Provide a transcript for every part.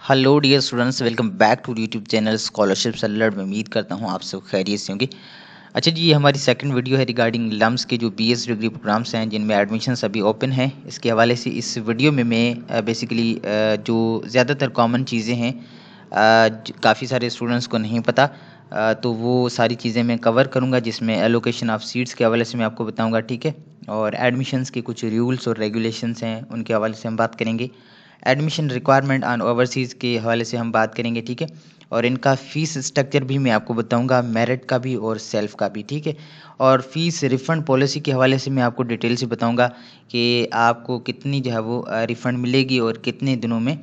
Hello dear students, welcome back to YouTube channel scholarship alert में। उम्मीद करता हूँ आप सब खैरियत से होंगे। अच्छा जी, ये हमारी सेकंड वीडियो है रिगार्डिंग लम्स के जो बीएस डिग्री प्रोग्राम्स हैं जिनमें एडमिशन्स अभी ओपन हैं। इसके हवाले से इस वीडियो में मैं बेसिकली जो ज़्यादातर कॉमन चीज़ें हैं काफ़ी सारे स्टूडेंट्स को नहीं पता, तो वो सारी चीज़ें मैं कवर करूँगा, जिसमें एलोकेशन ऑफ सीट्स के हवाले से मैं आपको बताऊँगा, ठीक है। और एडमिशन्स के कुछ रूल्स और रेगुलेशंस हैं, उनके हवाले से हम बात करेंगे। एडमिशन रिक्वायरमेंट ऑन ओवरसीज़ के हवाले से हम बात करेंगे, ठीक है। और इनका फ़ीस स्ट्रक्चर भी मैं आपको बताऊंगा, मेरिट का भी और सेल्फ का भी, ठीक है। और फ़ीस रिफ़ंड पॉलिसी के हवाले से मैं आपको डिटेल से बताऊंगा कि आपको कितनी जो है वो रिफ़ंड मिलेगी और कितने दिनों में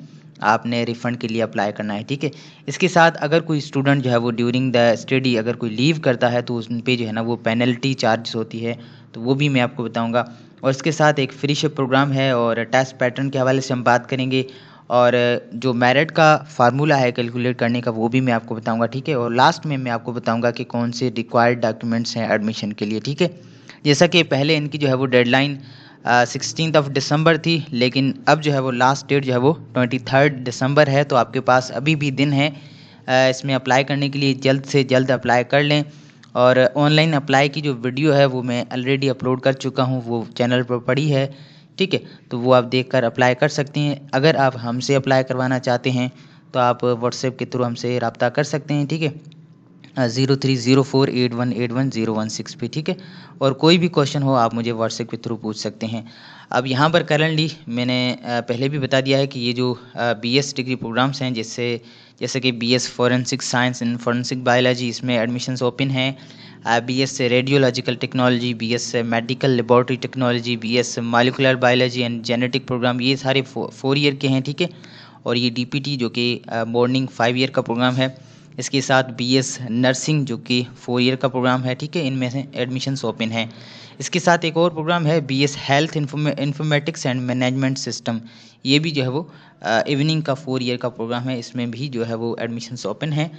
आपने रिफ़ंड के लिए अप्लाई करना है, ठीक है। इसके साथ अगर कोई स्टूडेंट जो है वो ड्यूरिंग द स्टडी अगर कोई लीव करता है तो उन पे जो है ना वो पेनल्टी चार्ज होती है, तो वो भी मैं आपको बताऊँगा। और इसके साथ एक फ्री शिप प्रोग्राम है और टेस्ट पैटर्न के हवाले से हम बात करेंगे। और जो मेरिट का फार्मूला है कैलकुलेट करने का, वो भी मैं आपको बताऊंगा, ठीक है। और लास्ट में मैं आपको बताऊंगा कि कौन से रिक्वायर्ड डॉक्यूमेंट्स हैं एडमिशन के लिए, ठीक है। जैसा कि पहले इनकी जो है वो डेडलाइन 16 दिसंबर थी, लेकिन अब जो है वो लास्ट डेट जो है वो 23 दिसंबर है, तो आपके पास अभी भी दिन है इसमें अप्लाई करने के लिए। जल्द से जल्द अप्लाई कर लें। और ऑनलाइन अप्लाई की जो वीडियो है वो मैं ऑलरेडी अपलोड कर चुका हूँ, वो चैनल पर पड़ी है, ठीक है। तो वो आप देखकर अप्लाई कर सकते हैं। अगर आप हमसे अप्लाई करवाना चाहते हैं तो आप व्हाट्सएप के थ्रू हमसे रब्ता कर सकते हैं, ठीक है। 0304818101 पे, ठीक है। और कोई भी क्वेश्चन हो आप मुझे व्हाट्सएप के थ्रू पूछ सकते हैं। अब यहाँ पर करंटली मैंने पहले भी बता दिया है कि ये जो बीएस डिग्री प्रोग्राम्स हैं, जैसे कि BS forensic science and forensic biology, इसमें एडमिशन्स ओपन हैं। BS radiological technology, BS medical laboratory technology, BS molecular biology and genetic programme, ये सारे 4 ईयर के हैं, ठीक है। और ये डीपीटी जो कि मॉर्निंग 5 ईयर का प्रोग्राम है। इसके साथ बीएस नर्सिंग जो कि 4 ईयर का प्रोग्राम है, ठीक है। इनमें से एडमिशन्स ओपन है। इसके साथ एक और प्रोग्राम है BS health informatics and management system, ये भी जो है वो इवनिंग का 4 ईयर का प्रोग्राम है। इसमें भी जो है वो एडमिशन्स ओपन है।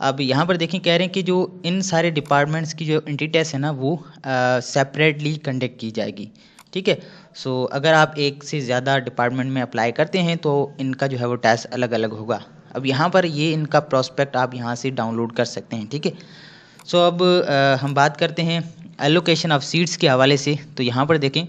अब यहाँ पर देखें, कह रहे हैं कि जो इन सारे डिपार्टमेंट्स की जो एंट्री टेस्ट है ना वो सेपरेटली कंडक्ट की जाएगी, ठीक है। सो अगर आप एक से ज़्यादा डिपार्टमेंट में अप्लाई करते हैं तो इनका जो है वो टेस्ट अलग अलग होगा। अब यहाँ पर ये इनका प्रोस्पेक्ट आप यहाँ से डाउनलोड कर सकते हैं, ठीक है। सो अब हम बात करते हैं एलोकेशन ऑफ सीट्स के हवाले से। तो यहाँ पर देखें,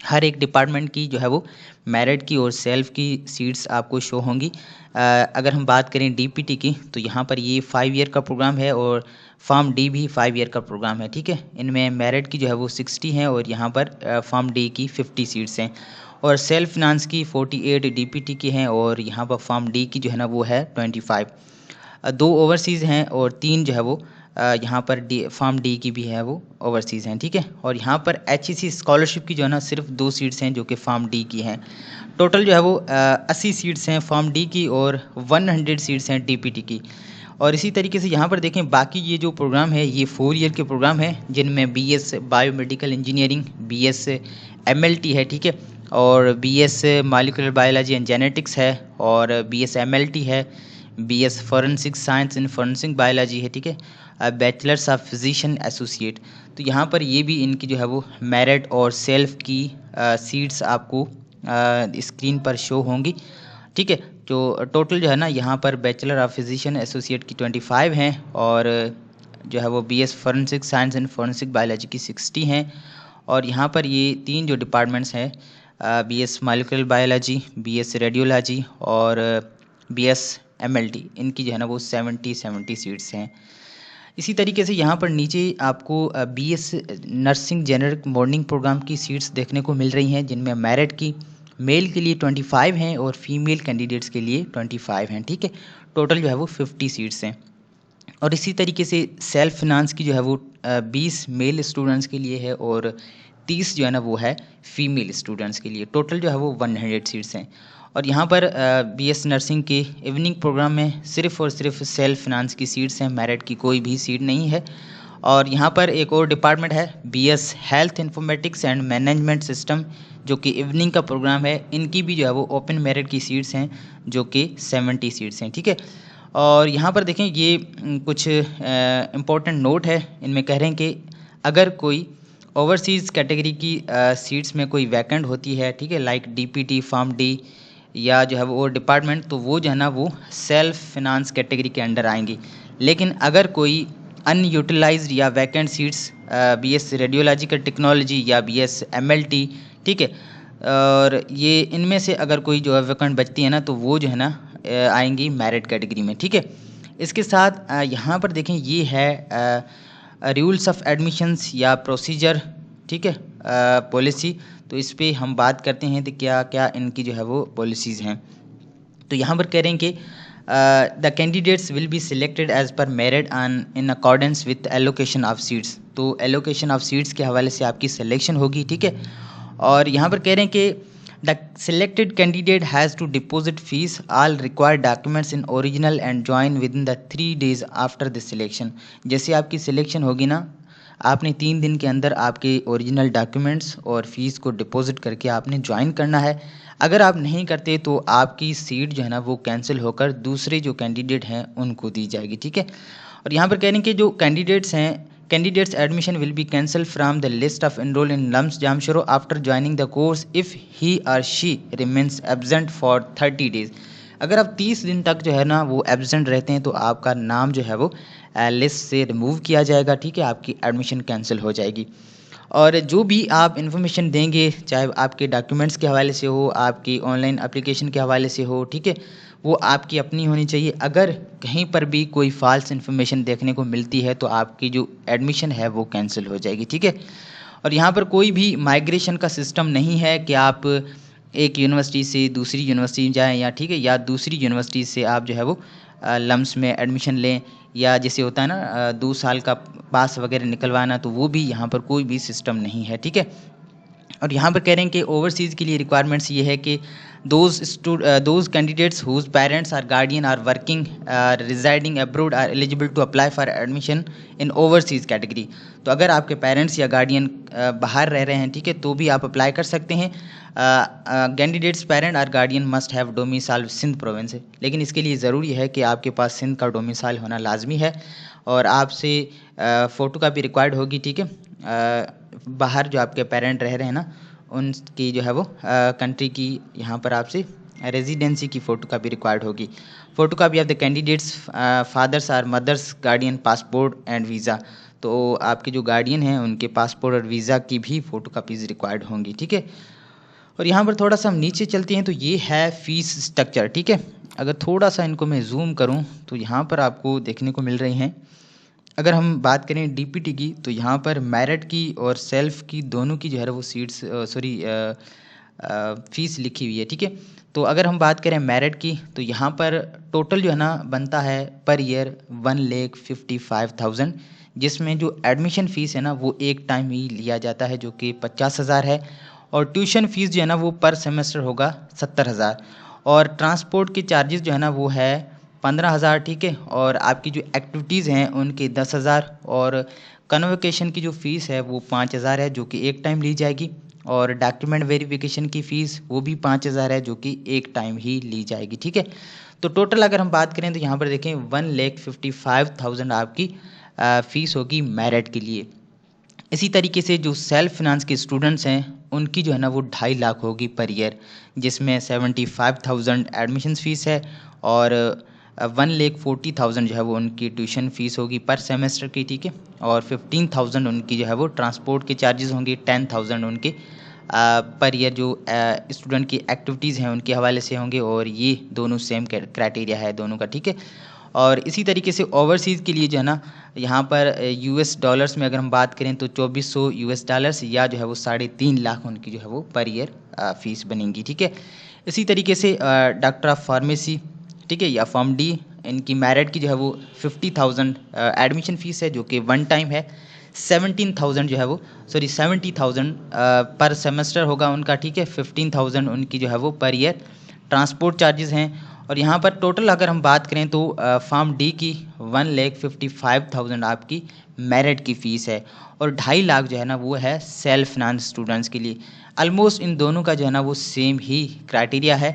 हर एक डिपार्टमेंट की जो है वो मेरिट की और सेल्फ की सीट्स आपको शो होंगी। अगर हम बात करें डीपीटी की, तो यहाँ पर ये 5 ईयर का प्रोग्राम है और फार्म डी भी 5 ईयर का प्रोग्राम है, ठीक है। इनमें मेरिट की जो है वो 60 हैं और यहाँ पर फार्म डी की 50 सीट्स हैं। और सेल्फ फिनांस की 48 डीपीटी की हैं और यहाँ पर फार्म डी की जो है ना वो है 25। 2 ओवरसीज़ हैं और 3 जो है वो यहाँ पर फार्म डी की भी है वो ओवरसीज़ हैं, ठीक है। और यहाँ पर एचईसी स्कॉलरशिप की जो है ना सिर्फ 2 सीट्स हैं जो कि फार्म डी की हैं। टोटल जो है वो 80 सीट्स हैं फार्म डी की और 100 सीट्स हैं डीपीटी की। और इसी तरीके से यहाँ पर देखें, बाकी ये जो प्रोग्राम है ये 4 ईयर के प्रोग्राम है, जिनमें BS biomedical engineering, BS MLT है, ठीक है। और BS molecular biology and genetics है और बीएस एमएलटी है, BS forensic science and forensic biology है, ठीक है। Bachelors of physician associate. तो यहाँ पर ये भी इनकी जो है वो मेरिट और सेल्फ की सीट्स आपको स्क्रीन पर शो होंगी, ठीक है। जो टोटल जो है ना यहाँ पर बैचलर ऑफ फिजिशियन एसोसिएट की 25 हैं और जो है वो BS forensic science and forensic biology की 60 हैं। और यहाँ पर ये 3 जो डिपार्टमेंट्स हैं, BS molecular biology, BS radiology और बीएस एमएलटी, इनकी जो है ना वो 70 सीट्स हैं। इसी तरीके से यहाँ पर नीचे आपको BS nursing generic morning programme की सीट्स देखने को मिल रही हैं, जिनमें मेरिट की मेल के लिए 25 हैं और फीमेल कैंडिडेट्स के लिए 25 हैं, ठीक है। टोटल जो है वो 50 सीट्स हैं। और इसी तरीके से सेल्फ फिनांस की जो है वो 20 मेल स्टूडेंट्स के लिए है और 30 जो है ना वो है फीमेल स्टूडेंट्स के लिए। टोटल जो है वो 100 सीट्स हैं। और यहाँ पर बीएस नर्सिंग के इवनिंग प्रोग्राम में सिर्फ़ और सिर्फ सेल्फ फिनांस की सीट्स हैं, मेरिट की कोई भी सीट नहीं है। और यहाँ पर एक और डिपार्टमेंट है BS health informatics and management system, जो कि इवनिंग का प्रोग्राम है। इनकी भी जो है वो ओपन मेरिट की सीट्स हैं जो कि 70 सीट्स हैं, ठीक है। और यहाँ पर देखें, ये कुछ इम्पोर्टेंट नोट है। इनमें कह रहे हैं कि अगर कोई ओवरसीज़ कैटेगरी की सीट्स में कोई वैकेंट होती है, ठीक है, लाइक डीपीटी, फार्म डी या जो है वो डिपार्टमेंट, तो वो जो है ना वो सेल्फ फिनांस कैटेगरी के अंडर आएंगी। लेकिन अगर कोई अनयूटिलाइज्ड या vacant seats BS radiological technology या बीएस एमएलटी, ठीक है, और ये इनमें से अगर कोई जो है वैकेंट बचती है ना, तो वो जो है ना आएंगी मेरिट कैटेगरी में, ठीक है। इसके साथ यहाँ पर देखें ये है रूल्स ऑफ एडमिशन्स या प्रोसीजर, ठीक है, पॉलिसी। तो इस पे हम बात करते हैं तो क्या क्या इनकी जो है वो पॉलिसीज़ हैं। तो यहाँ पर कह रहे हैं कि the candidates will be selected as per merit on in accordance with allocation of seats. तो एलोकेशन ऑफ सीट्स के हवाले से आपकी सिलेक्शन होगी, ठीक है। और यहाँ पर कह रहे हैं कि the selected candidate has to deposit fee all required documents in original and join within the 3 days after the selection. जैसे आपकी सिलेक्शन होगी ना, आपने 3 दिन के अंदर आपके ओरिजिनल डॉक्यूमेंट्स और फीस को डिपॉजिट करके आपने ज्वाइन करना है। अगर आप नहीं करते तो आपकी सीट जो है ना वो कैंसिल होकर दूसरे जो कैंडिडेट हैं उनको दी जाएगी, ठीक है। और यहाँ पर कह रहे हैं कि जो कैंडिडेट्स हैं, candidates admission will be cancelled from the list of enrolled in LUMS Jamshoro after joining the course if he or she remains absent for 30 days। अगर आप 30 दिन तक जो है ना वो एब्सेंट रहते हैं तो आपका नाम जो है वो लिस्ट से रिमूव किया जाएगा, ठीक है, आपकी एडमिशन कैंसिल हो जाएगी। और जो भी आप इन्फॉर्मेशन देंगे, चाहे आपके डॉक्यूमेंट्स के हवाले से हो, आपकी ऑनलाइन एप्लीकेशन के हवाले से हो, ठीक है, वो आपकी अपनी होनी चाहिए। अगर कहीं पर भी कोई फॉल्स इन्फॉर्मेशन देखने को मिलती है तो आपकी जो एडमिशन है वो कैंसिल हो जाएगी, ठीक है। और यहाँ पर कोई भी माइग्रेशन का सिस्टम नहीं है कि आप एक यूनिवर्सिटी से दूसरी यूनिवर्सिटी जाएं, या ठीक है, या दूसरी यूनिवर्सिटी से आप जो है वो लम्स में एडमिशन लें, या जैसे होता है ना 2 साल का पास वगैरह निकलवाना, तो वो भी यहाँ पर कोई भी सिस्टम नहीं है, ठीक है। और यहाँ पर कह रहे हैं कि ओवरसीज़ के लिए रिक्वायरमेंट्स ये है कि those candidates whose parents or guardian are working residing abroad are eligible to apply for admission in overseas category। तो अगर आपके पेरेंट्स या गार्डियन बाहर रह रहे हैं, ठीक है, तो भी आप अप्लाई कर सकते हैं। कैंडिडेट्स पेरेंट और guardian must have domicile Sindh province है, लेकिन इसके लिए ज़रूरी है कि आपके पास सिंध का डोमिसाइल होना लाजमी है, और आपसे फ़ोटो कापी रिक्वायर्ड होगी, ठीक है। बाहर जो आपके पेरेंट रह रहे हैं ना, उनकी जो है वो कंट्री की यहाँ पर आपसे रेजिडेंसी की फ़ोटो कापी रिक्वायर्ड होगी। Photo copy of the candidates fathers और mothers guardian passport and visa. तो आपके जो गार्डियन हैं उनके पासपोर्ट और वीज़ा की भी फ़ोटो कापीज़ रिक्वायर्ड होंगी, ठीक है। और यहाँ पर थोड़ा सा हम नीचे चलते हैं तो ये है फ़ीस स्ट्रक्चर, ठीक है। अगर थोड़ा सा इनको मैं जूम करूँ तो यहाँ पर आपको देखने को मिल रही हैं। अगर हम बात करें डीपीटी की, तो यहाँ पर मेरिट की और सेल्फ की दोनों की जो है वो सीट्स फ़ीस लिखी हुई है, ठीक है। तो अगर हम बात करें मेरिट की, तो यहाँ पर टोटल जो है ना बनता है पर ईयर 1,55,000, जिसमें जो एडमिशन फ़ीस है ना वो एक टाइम ही लिया जाता है जो कि 50,000 है, और ट्यूशन फ़ीस जो है ना वो पर सेमेस्टर होगा 70,000, और ट्रांसपोर्ट के चार्जेस जो है ना वो है 15,000, ठीक है। और आपकी जो एक्टिविटीज़ हैं उनके 10,000, और कन्वोकेशन की जो फ़ीस है वो 5,000 है जो कि एक टाइम ली जाएगी, और डॉक्यूमेंट वेरिफिकेशन की फ़ीस वो भी 5,000 है जो कि एक टाइम ही ली जाएगी, ठीक है। तो टोटल अगर हम बात करें तो यहाँ पर देखें 1,55,000 आपकी फ़ीस होगी मेरिट के लिए। इसी तरीके से जो सेल्फ फिनांस के स्टूडेंट्स हैं उनकी जो है ना वो 2.5 लाख होगी पर ईयर, जिसमें 75,000 एडमिशन फ़ीस है, और 1,40,000 जो है वो उनकी ट्यूशन फ़ीस होगी पर सेमेस्टर की, ठीक है। और 15,000 उनकी जो है वो ट्रांसपोर्ट के चार्जेस होंगे, 10,000 उनके पर ईयर जो स्टूडेंट की एक्टिविटीज़ हैं उनके हवाले से होंगे, और ये दोनों सेम क्राइटेरिया है दोनों का, ठीक है। और इसी तरीके से ओवरसीज़ के लिए जो है ना यहाँ पर यूएस डॉलर्स में अगर हम बात करें तो 2,400 यूएस डॉलर्स, या जो है वो 3.5 लाख उनकी जो है वो पर ईयर फ़ीस बनेंगी, ठीक है। इसी तरीके से डॉक्टर ऑफ फार्मेसी, ठीक है, या फॉर्म डी, इनकी मेरिट की जो है वो 50,000 एडमिशन फ़ीस है जो कि वन टाइम है। 70,000 जो है वो 70,000 पर सेमेस्टर होगा उनका, ठीक है। 15,000 उनकी जो है वो पर ईयर ट्रांसपोर्ट चार्जेस हैं। और यहाँ पर टोटल अगर हम बात करें तो फॉर्म डी की 1,55,000 आपकी मेरिट की फ़ीस है, और 2.5 लाख जो है ना वो है सेल्फ फाइनेंस स्टूडेंट्स के लिए। ऑलमोस्ट इन दोनों का जो है ना वो सेम ही क्राइटेरिया है।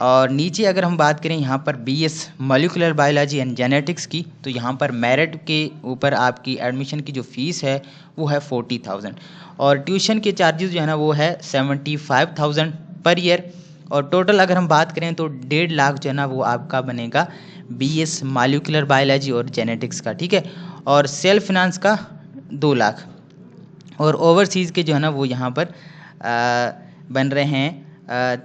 और नीचे अगर हम बात करें यहाँ पर BS molecular biology and genetics की, तो यहाँ पर मेरिट के ऊपर आपकी एडमिशन की जो फ़ीस है वो है 40,000, और ट्यूशन के चार्जेस जो है ना वो है 75,000 पर ईयर, और टोटल अगर हम बात करें तो 1.5 लाख जो है ना वो आपका बनेगा BS मॉलिक्यूलर बायोलॉजी और जेनेटिक्स का, ठीक है। और सेल्फ फिनांस का 2 लाख, और ओवरसीज़ के जो है ना वो यहाँ पर बन रहे हैं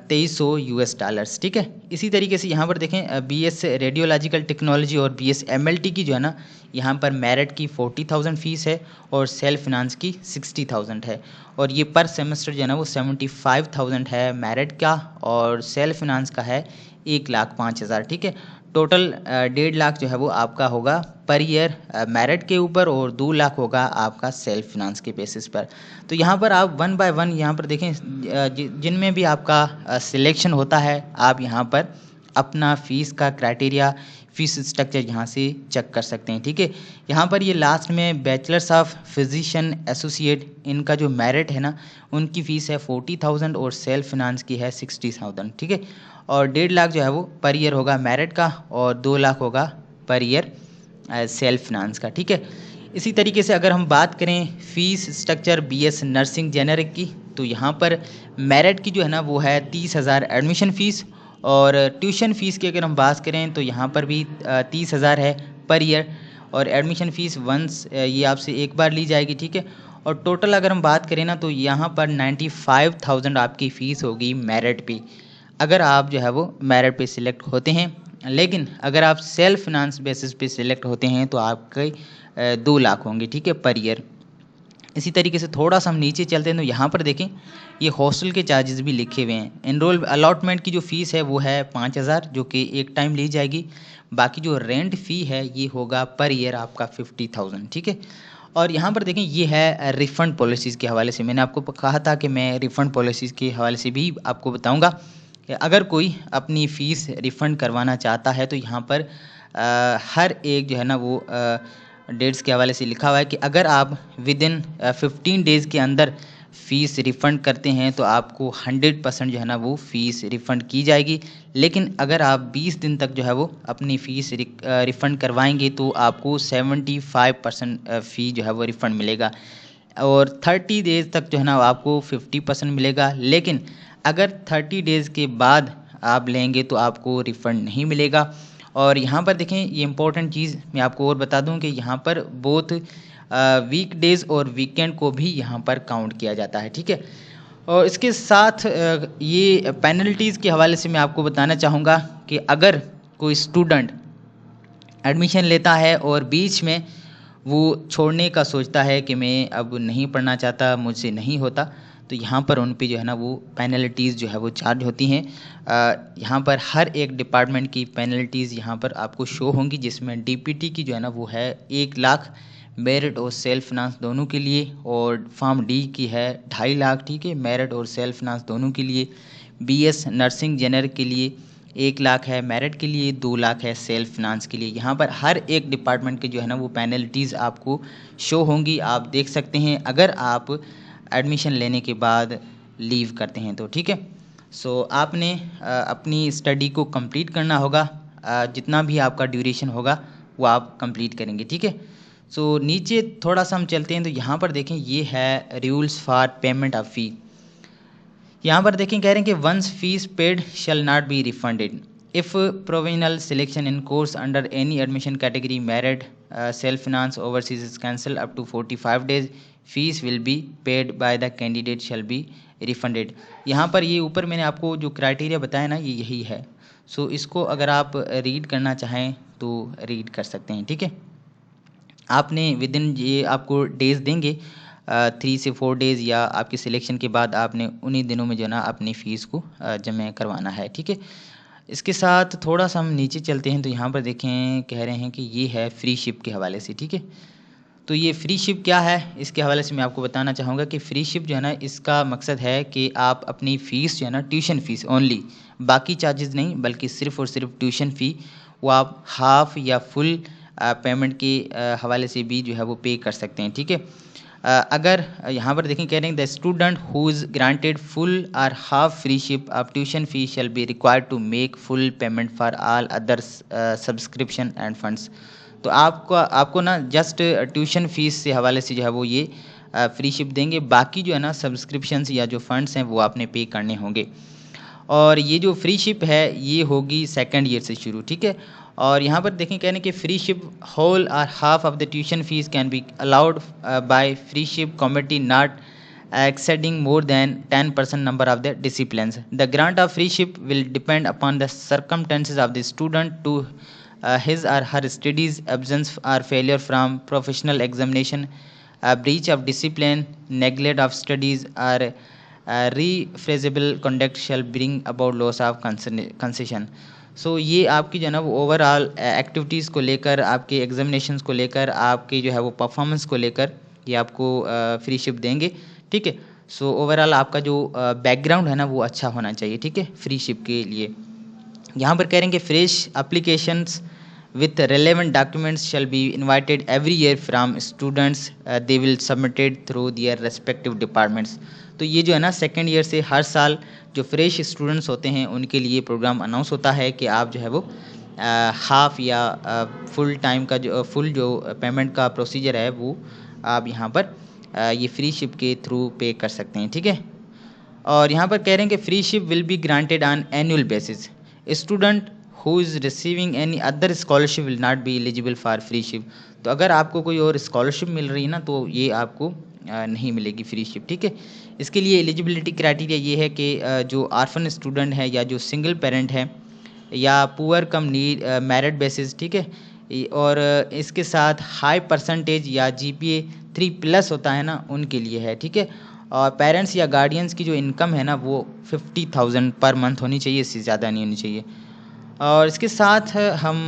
$2300, ठीक है। इसी तरीके से यहाँ पर देखें BS रेडियोलॉजिकल टेक्नोलॉजी और BS MLT की जो है ना यहाँ पर मेरिट की 40,000 फीस है और सेल्फ फिनांस की 60,000 है, और ये पर सेमेस्टर जो है ना वो 75,000 है मेरिट का, और सेल्फ फिनांस का है 1,05,000, ठीक है। टोटल 1.5 लाख जो है वो आपका होगा पर ईयर मेरिट के ऊपर, और 2 लाख होगा आपका सेल्फ फिनांस के बेसिस पर। तो यहाँ पर आप 1 बाय 1 यहाँ पर देखें जिनमें भी आपका सिलेक्शन होता है, आप यहाँ पर अपना फ़ीस का क्राइटेरिया, फ़ीस स्ट्रक्चर यहाँ से चेक कर सकते हैं, ठीक है। यहाँ पर ये लास्ट में बैचलर्स ऑफ फिजिशियन एसोसिएट इनका जो मेरिट है ना उनकी फ़ीस है 40,000 और सेल्फ फिनांस की है 60,000, ठीक है। और 1.5 लाख जो है वो पर ईयर होगा मेरिट का, और 2 लाख होगा पर ईयर सेल्फ फिनांस का, ठीक है। इसी तरीके से अगर हम बात करें fees structure BS nursing generic की, तो यहाँ पर मेरिट की जो है ना वो है 30,000 एडमिशन फ़ीस, और ट्यूशन फ़ीस की अगर हम बात करें तो यहाँ पर भी 30,000 है पर ईयर, और एडमिशन फ़ीस वंस ये आपसे एक बार ली जाएगी, ठीक है। और टोटल अगर हम बात करें ना तो यहाँ पर 95,000 आपकी फ़ीस होगी मेरिट पे, अगर आप जो है वो मेरिट पे सिलेक्ट होते हैं। लेकिन अगर आप सेल्फ फिनांस बेसिस पे सिलेक्ट होते हैं तो आपके 2 लाख होंगे, ठीक है, पर ईयर। इसी तरीके से थोड़ा सा हम नीचे चलते हैं तो यहाँ पर देखें ये हॉस्टल के चार्जेस भी लिखे हुए हैं। एनरोल अलॉटमेंट की जो फ़ीस है वो है 5,000 जो कि एक टाइम ली जाएगी। बाकी जो रेंट फ़ी है ये होगा पर ईयर आपका 50,000, ठीक है। और यहाँ पर देखें ये है रिफ़ंड पॉलिसीज़ के हवाले से, मैंने आपको कहा था कि मैं रिफ़ंड पॉलिसीज़ के हवाले से भी आपको बताऊँगा कि अगर कोई अपनी फ़ीस रिफ़ंड करवाना चाहता है तो यहाँ पर हर एक जो है ना वो डेट्स के हवाले से लिखा हुआ है कि अगर आप विदिन 15 डेज़ के अंदर फ़ीस रिफ़ंड करते हैं तो आपको 100% जो है ना वो फ़ीस रिफ़ंड की जाएगी। लेकिन अगर आप 20 दिन तक जो है वो अपनी फ़ीस रिफ़ंड करवाएंगे तो आपको 75% फ़ी जो है वो रिफ़ंड मिलेगा, और 30 डेज़ तक जो है ना आपको 50% मिलेगा। लेकिन अगर 30 डेज़ के बाद आप लेंगे तो आपको रिफ़ंड नहीं मिलेगा। और यहाँ पर देखें ये इंपॉर्टेंट चीज़ मैं आपको और बता दूं कि यहाँ पर बोथ वीक डेज़ और वीकेंड को भी यहाँ पर काउंट किया जाता है, ठीक है। और इसके साथ ये पेनल्टीज़ के हवाले से मैं आपको बताना चाहूँगा कि अगर कोई स्टूडेंट एडमिशन लेता है और बीच में वो छोड़ने का सोचता है कि मैं अब नहीं पढ़ना चाहता, मुझसे नहीं होता, तो यहाँ पर उन पे जो है ना वो पेनल्टीज़ जो है वो चार्ज होती हैं। यहाँ पर हर एक डिपार्टमेंट की पेनल्टीज़ यहाँ पर आपको शो होंगी, जिसमें DPT की जो है ना वो है 1 लाख मेरिट और सेल्फ फिनांस दोनों के लिए, और फॉर्म D की है 2.5 लाख, ठीक है, मेरिट और सेल्फ फिनांस दोनों के लिए। BS नर्सिंग जेनरिक के लिए 1 लाख है मेरिट के लिए, 2 लाख है सेल्फ फिनांस के लिए। यहाँ पर हर एक डिपार्टमेंट के जो है ना वो पेनल्टीज़ आपको शो होंगी, आप देख सकते हैं अगर आप एडमिशन लेने के बाद लीव करते हैं तो, ठीक है। सो आपने अपनी स्टडी को कंप्लीट करना होगा, जितना भी आपका ड्यूरेशन होगा वो आप कंप्लीट करेंगे, ठीक है। सो नीचे थोड़ा सा हम चलते हैं तो यहाँ पर देखें ये है rules for payment of fee. यहाँ पर देखें कह रहे हैं कि once fees paid shall not be refunded if provisional selection in course under any admission category merit self finance overseas is cancel up to 45 days fees will be paid by the candidate shall be refunded. यहाँ पर ये ऊपर मैंने आपको जो criteria बताया ना ये यही है। सो इसको अगर आप रीड करना चाहें तो रीड कर सकते हैं, ठीक है। आपने विद इन ये आपको डेज़ देंगे 3 से 4 डेज़, या आपके सिलेक्शन के बाद आपने उन्हीं दिनों में जो है ना अपनी फ़ीस को जमा करवाना है, ठीक है। इसके साथ थोड़ा सा हम नीचे चलते हैं तो यहाँ पर देखें कह रहे हैं कि ये है फ्री शिप के हवाले से, ठीक है। तो ये फ्री शिप क्या है इसके हवाले से मैं आपको बताना चाहूँगा कि फ्री शिप जो है ना इसका मकसद है कि आप अपनी फ़ीस जो है ना ट्यूशन फ़ीस ओनली, बाकी चार्जेस नहीं, बल्कि सिर्फ़ और सिर्फ ट्यूशन फ़ी वो आप हाफ़ या फुल पेमेंट के हवाले से भी जो है वो पे कर सकते हैं, ठीक है। अगर यहाँ पर देखें कह रहे हैं the student who is granted full और half freeship of tuition fee shall be required to make full payment for all other subscription and funds. तो आपको ना जस्ट ट्यूशन फीस से हवाले से जो है वो ये फ्री शिप देंगे, बाकी जो है ना सब्सक्रिप्शंस या जो फंड्स हैं वो आपने पे करने होंगे। और ये जो फ्री शिप है ये होगी सेकेंड ईयर से शुरू, ठीक है। और यहाँ पर देखें कहने कि फ्री शिप होल और half of the tuition fees can be allowed by free ship committee not exceeding more than 10% number of the disciplines. The grant of free ship will depend upon the circumstances of the student to his or her studies, absence or failure from professional examination, a breach of discipline, neglect of studies, or rephrasable conduct shall bring about loss of concession. सो ये आपकी जो है ना वो overall activities को लेकर, आपके examinations को लेकर, आपके जो है वो परफॉर्मेंस को लेकर ये आपको फ्री शिप देंगे, ठीक है। सो ओवरऑल आपका जो बैकग्राउंड है ना वो अच्छा होना चाहिए, ठीक है, फ्री शिप के लिए। यहाँ पर कह रहे हैं कि fresh applications with relevant documents shall be invited every year from students, they will submitted through their respective departments. तो ये जो है ना सेकेंड ईयर से हर साल जो फ्रेश स्टूडेंट्स होते हैं उनके लिए प्रोग्राम अनाउंस होता है कि आप जो है वो हाफ या फुल टाइम का जो फुल जो पेमेंट का प्रोसीजर है वो आप यहाँ पर ये फ्री शिप के थ्रू पे कर सकते हैं, ठीक है। और यहाँ पर कह रहे हैं कि free ship will be granted on annual basis. Student who is receiving any other scholarship will not be eligible for free ship. तो अगर आपको कोई और स्कॉलरशिप मिल रही है ना तो ये आपको नहीं मिलेगी फ्री शिप, ठीक है। इसके लिए एलिजिबिलिटी क्राइटेरिया ये है कि जो आर्फन स्टूडेंट है या जो सिंगल पेरेंट है या पुअर कम नीड मेरिट बेसिस, ठीक है, और इसके साथ हाई परसेंटेज या GPA 3+ होता है ना उनके लिए है, ठीक है। और पेरेंट्स या गार्डियंस की जो इनकम है ना वो 50,000 पर मंथ होनी चाहिए, इससे ज़्यादा नहीं होनी चाहिए। और इसके साथ हम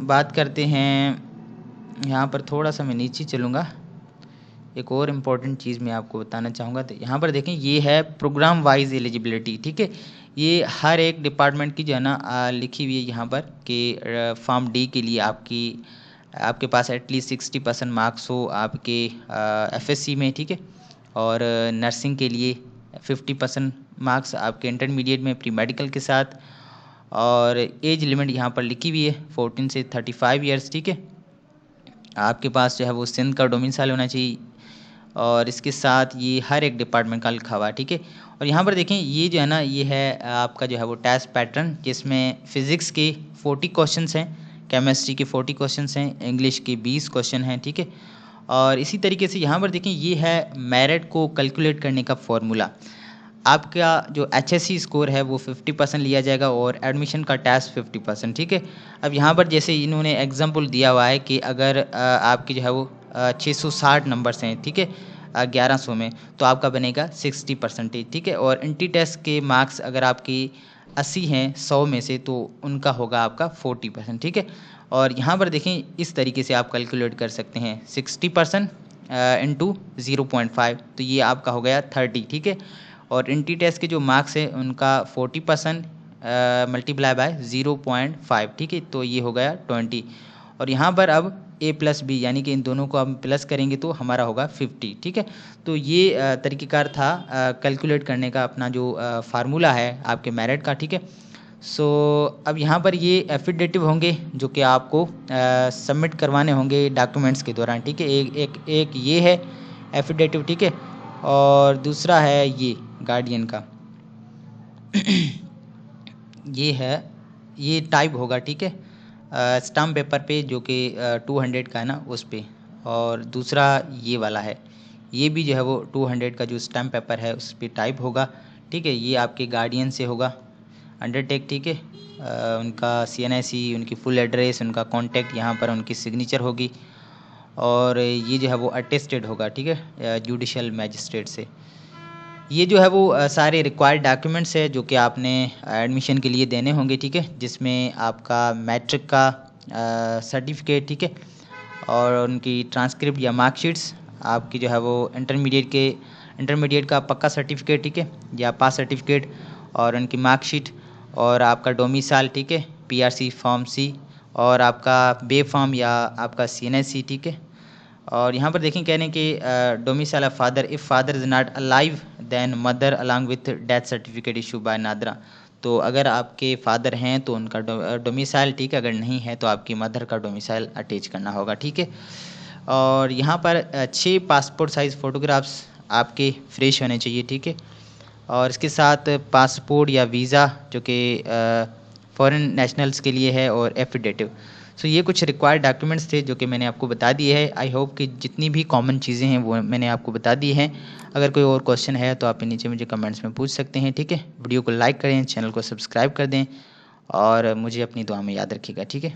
बात करते हैं, यहाँ पर थोड़ा सा मैं नीचे चलूँगा, एक और इम्पॉर्टेंट चीज़ मैं आपको बताना चाहूँगा। तो यहाँ पर देखें ये है प्रोग्राम वाइज एलिजिबिलिटी, ठीक है। ये हर एक डिपार्टमेंट की जो है ना लिखी हुई है यहाँ पर कि फॉर्म डी के लिए आपके पास एटलीस्ट 60% मार्क्स हो आपके FSC में, ठीक है। और नर्सिंग के लिए 50% मार्क्स आपके इंटरमीडिएट में प्री मेडिकल के साथ। और एज लिमिट यहाँ पर लिखी हुई है 14 से 35 ईयर्स, ठीक है। आपके पास जो है वो सिंध का डोमिसाइल होना चाहिए। और इसके साथ ये हर एक डिपार्टमेंट का लिखा हुआ है, ठीक है। और यहाँ पर देखें ये जो है ना ये है आपका जो है वो टेस्ट पैटर्न, जिसमें फ़िज़िक्स के 40 क्वेश्चंस हैं, केमिस्ट्री के 40 क्वेश्चंस हैं, इंग्लिश के 20 क्वेश्चन हैं, ठीक है। और इसी तरीके से यहाँ पर देखें ये है मेरिट को कैलकुलेट करने का फॉर्मूला। आपका जो HSC स्कोर है वो 50% लिया जाएगा और एडमिशन का टेस्ट 50%, ठीक है। अब यहाँ पर जैसे इन्होंने एग्जाम्पल दिया हुआ है कि अगर आपकी जो है वो 660 नंबर्स हैं, ठीक है, 1100 में, तो आपका बनेगा 60%, ठीक है। और इंटी टेस्ट के मार्क्स अगर आपकी 80 हैं 100 में से तो उनका होगा आपका 40%, ठीक है। और यहाँ पर देखें इस तरीके से आप कैलकुलेट कर सकते हैं 60% इंटू 0.5, तो ये आपका हो गया 30, ठीक है। और इंटी टेस्ट के जो मार्क्स हैं उनका 40% मल्टीप्लाई बाय 0.5, ठीक है, तो ये हो गया 20। और यहाँ पर अब A+B यानी कि इन दोनों को हम प्लस करेंगे तो हमारा होगा 50, ठीक है। तो ये तरीक़ेकार था कैलकुलेट करने का अपना जो फार्मूला है आपके मेरिट का, ठीक है। सो अब यहाँ पर ये एफिडेटिव होंगे जो कि आपको सबमिट करवाने होंगे डॉक्यूमेंट्स के दौरान, ठीक है। एक ये है एफिडेटिव, ठीक है, और दूसरा है ये गार्डियन का ये है, ये टाइप होगा, ठीक है, स्टाम्प पेपर पे जो कि 200 का है ना उस पे। और दूसरा ये वाला है, ये भी जो है वो 200 का जो स्टाम्प पेपर है उस पे टाइप होगा, ठीक है। ये आपके गार्डियन से होगा अंडरटेक, ठीक है। उनका CNIC, उनकी फुल एड्रेस, उनका कॉन्टैक्ट, यहाँ पर उनकी सिग्नेचर होगी। और ये जो है वो अटेस्टेड होगा, ठीक है, जुडिशल मैजिस्ट्रेट से। ये जो है वो सारे रिक्वायर्ड डॉक्यूमेंट्स है जो कि आपने एडमिशन के लिए देने होंगे, ठीक है, जिसमें आपका मैट्रिक का सर्टिफिकेट, ठीक है, और उनकी ट्रांसक्रिप्ट या मार्कशीट्स, आपकी जो है वो इंटरमीडिएट का पक्का सर्टिफिकेट, ठीक है, या पास सर्टिफिकेट, और उनकी मार्कशीट, और आपका डोमिसाइल, ठीक है, PRC फॉर्म C, और आपका बे फॉर्म या आपका CNIC, ठीक है। और यहाँ पर देखें कह रहे हैं कि domicile of father, if father is not alive then mother along with death certificate issue by NADRA. तो अगर आपके फादर हैं तो उनका डोमिसाइल, ठीक है, अगर नहीं है तो आपकी मदर का डोमिसाइल अटैच करना होगा, ठीक है। और यहाँ पर 6 पासपोर्ट साइज़ फ़ोटोग्राफ्स आपके फ्रेश होने चाहिए, ठीक है। और इसके साथ पासपोर्ट या वीज़ा जो कि फॉरेन नेशनल्स के लिए है, और एफिडेटिव। सो ये कुछ रिक्वायर्ड डॉक्यूमेंट्स थे जो कि मैंने आपको बता दिए हैं। आई होप कि जितनी भी कॉमन चीज़ें हैं वो मैंने आपको बता दी हैं। अगर कोई और क्वेश्चन है तो आप नीचे मुझे कमेंट्स में पूछ सकते हैं, ठीक है। वीडियो को लाइक करें, चैनल को सब्सक्राइब कर दें और मुझे अपनी दुआ में याद रखिएगा, ठीक है।